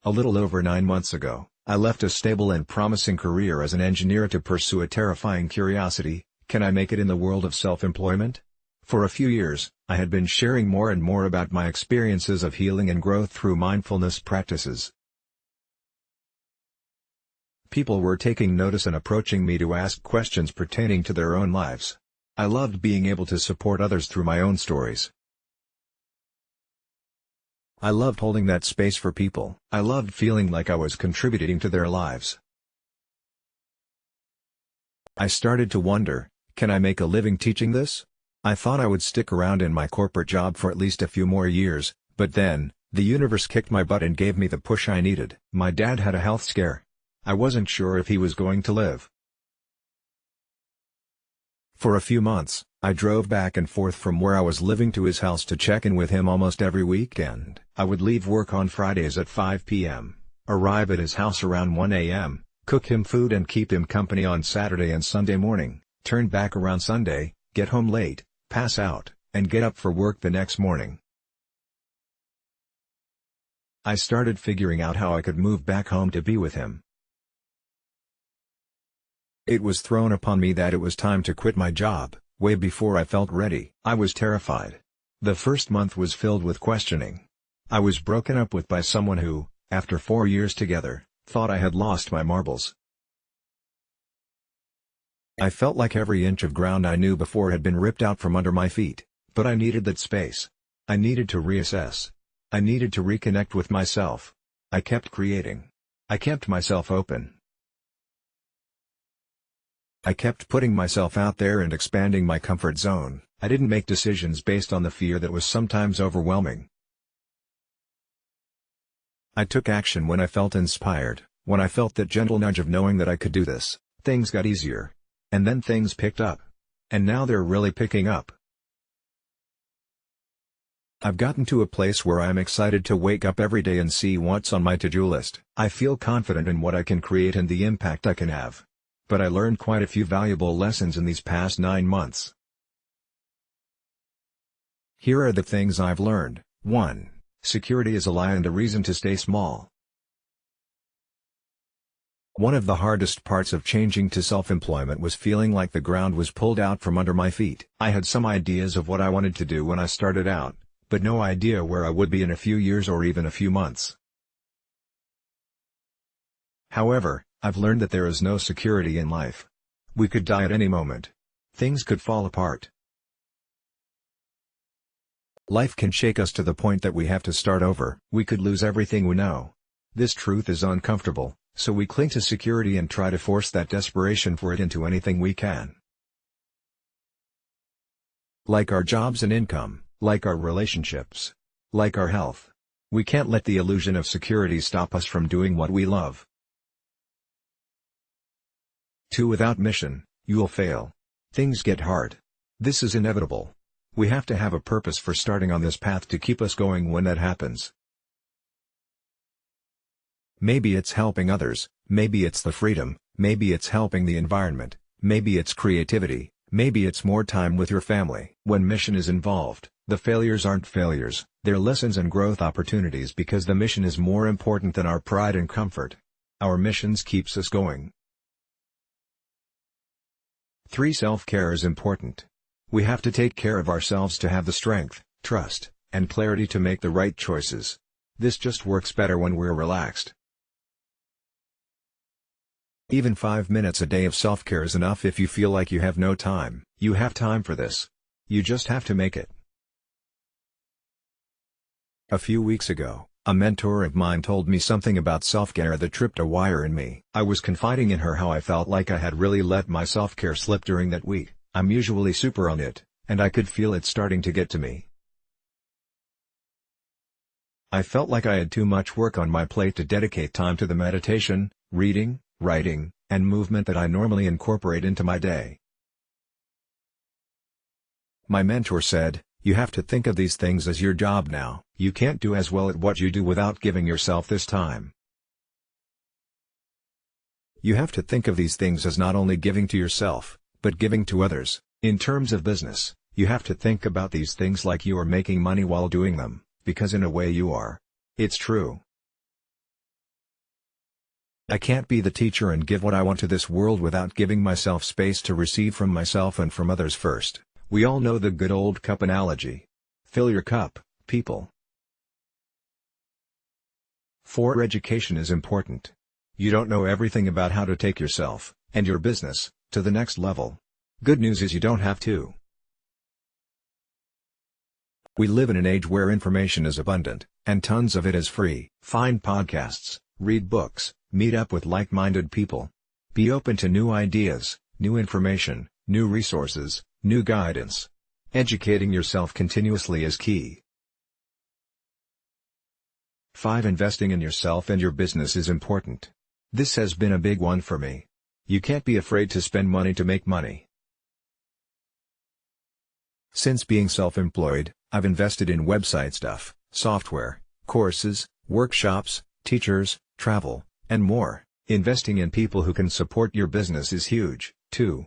A little over 9 months ago, I left a stable and promising career as an engineer to pursue a terrifying curiosity: can I make it in the world of self-employment? For a few years, I had been sharing more and more about my experiences of healing and growth through mindfulness practices. People were taking notice and approaching me to ask questions pertaining to their own lives. I loved being able to support others through my own stories. I loved holding that space for people. I loved feeling like I was contributing to their lives. I started to wonder, can I make a living teaching this? I thought I would stick around in my corporate job for at least a few more years, but then, the universe kicked my butt and gave me the push I needed. My dad had a health scare. I wasn't sure if he was going to live. For a few months, I drove back and forth from where I was living to his house to check in with him almost every weekend. I would leave work on Fridays at 5 p.m., arrive at his house around 1 a.m., cook him food and keep him company on Saturday and Sunday morning, turn back around Sunday, get home late, pass out, and get up for work the next morning. I started figuring out how I could move back home to be with him. It was thrown upon me that it was time to quit my job, way before I felt ready. I was terrified. The first month was filled with questioning. I was broken up with by someone who, after 4 years together, thought I had lost my marbles. I felt like every inch of ground I knew before had been ripped out from under my feet, but I needed that space. I needed to reassess. I needed to reconnect with myself. I kept creating. I kept myself open. I kept putting myself out there and expanding my comfort zone. I didn't make decisions based on the fear that was sometimes overwhelming. I took action when I felt inspired, when I felt that gentle nudge of knowing that I could do this. Things got easier. And then things picked up. And now they're really picking up. I've gotten to a place where I am excited to wake up every day and see what's on my to-do list. I feel confident in what I can create and the impact I can have. But I learned quite a few valuable lessons in these past 9 months. Here are the things I've learned. 1. Security is a lie and a reason to stay small. One of the hardest parts of changing to self-employment was feeling like the ground was pulled out from under my feet. I had some ideas of what I wanted to do when I started out, but no idea where I would be in a few years or even a few months. However, I've learned that there is no security in life. We could die at any moment. Things could fall apart. Life can shake us to the point that we have to start over. We could lose everything we know. This truth is uncomfortable, so we cling to security and try to force that desperation for it into anything we can. Like our jobs and income, like our relationships, like our health. We can't let the illusion of security stop us from doing what we love. 2. Without mission, you'll fail. Things get hard. This is inevitable. We have to have a purpose for starting on this path to keep us going when that happens. Maybe it's helping others, maybe it's the freedom, maybe it's helping the environment, maybe it's creativity, maybe it's more time with your family. When mission is involved, the failures aren't failures, they're lessons and growth opportunities because the mission is more important than our pride and comfort. Our missions keeps us going. 3. Self-care is important. We have to take care of ourselves to have the strength, trust, and clarity to make the right choices. This just works better when we're relaxed. Even 5 minutes a day of self-care is enough if you feel like you have no time. You have time for this. You just have to make it. A few weeks ago, a mentor of mine told me something about self-care that tripped a wire in me. I was confiding in her how I felt like I had really let my self-care slip during that week. I'm usually super on it, and I could feel it starting to get to me. I felt like I had too much work on my plate to dedicate time to the meditation, reading, writing, and movement that I normally incorporate into my day. My mentor said, "You have to think of these things as your job now. You can't do as well at what you do without giving yourself this time. You have to think of these things as not only giving to yourself, but giving to others. In terms of business, you have to think about these things like you are making money while doing them, because in a way you are." It's true. I can't be the teacher and give what I want to this world without giving myself space to receive from myself and from others first. We all know the good old cup analogy. Fill your cup, people. 4. Education is important. You don't know everything about how to take yourself, and your business, to the next level. Good news is you don't have to. We live in an age where information is abundant, and tons of it is free. Find podcasts, read books, meet up with like-minded people. Be open to new ideas, new information, new resources, new guidance. Educating yourself continuously is key. 5. Investing in yourself and your business is important. This has been a big one for me. You can't be afraid to spend money to make money. Since being self-employed, I've invested in website stuff, software, courses, workshops, teachers, travel, and more. Investing in people who can support your business is huge, too.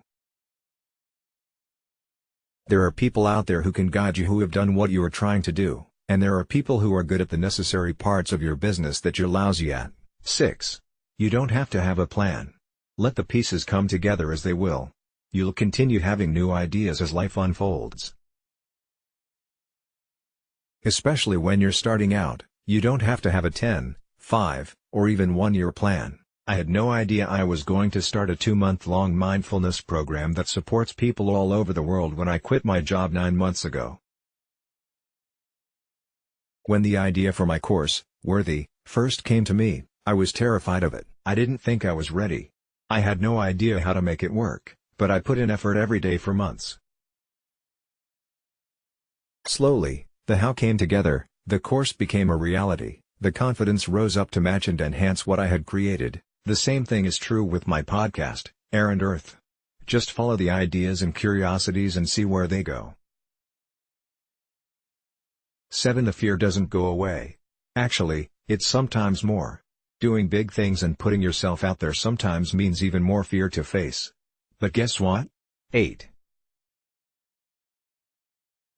There are people out there who can guide you who have done what you are trying to do, and there are people who are good at the necessary parts of your business that you're lousy at. 6. You don't have to have a plan. Let the pieces come together as they will. You'll continue having new ideas as life unfolds. Especially when you're starting out, you don't have to have a 10, 5, or even 1-year plan. I had no idea I was going to start a 2-month-long mindfulness program that supports people all over the world when I quit my job 9 months ago. When the idea for my course, Worthy, first came to me, I was terrified of it. I didn't think I was ready. I had no idea how to make it work, but I put in effort every day for months. Slowly, the how came together, the course became a reality, the confidence rose up to match and enhance what I had created. The same thing is true with my podcast, Air and Earth. Just follow the ideas and curiosities and see where they go. 7. The fear doesn't go away. Actually, it's sometimes more. Doing big things and putting yourself out there sometimes means even more fear to face. But guess what? 8.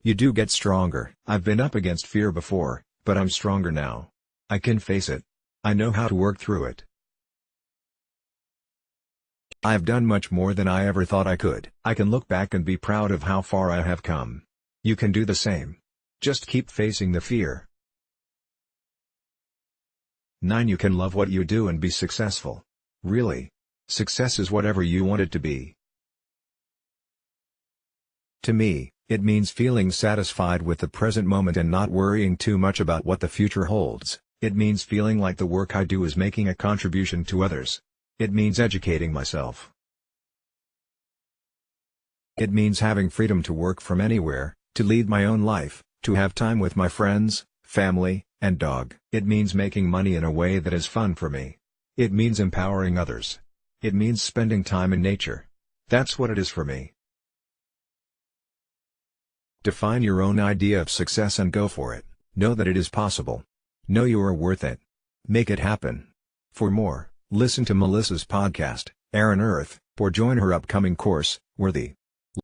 You do get stronger. I've been up against fear before, but I'm stronger now. I can face it. I know how to work through it. I've done much more than I ever thought I could. I can look back and be proud of how far I have come. You can do the same. Just keep facing the fear. 9. You can love what you do and be successful. Really. Success is whatever you want it to be. To me, it means feeling satisfied with the present moment and not worrying too much about what the future holds. It means feeling like the work I do is making a contribution to others. It means educating myself. It means having freedom to work from anywhere, to lead my own life, to have time with my friends, family, and dog. It means making money in a way that is fun for me. It means empowering others. It means spending time in nature. That's what it is for me. Define your own idea of success and go for it. Know that it is possible. Know you are worth it. Make it happen. For more, listen to Melissa's podcast, Air and Earth, or join her upcoming course, Worthy.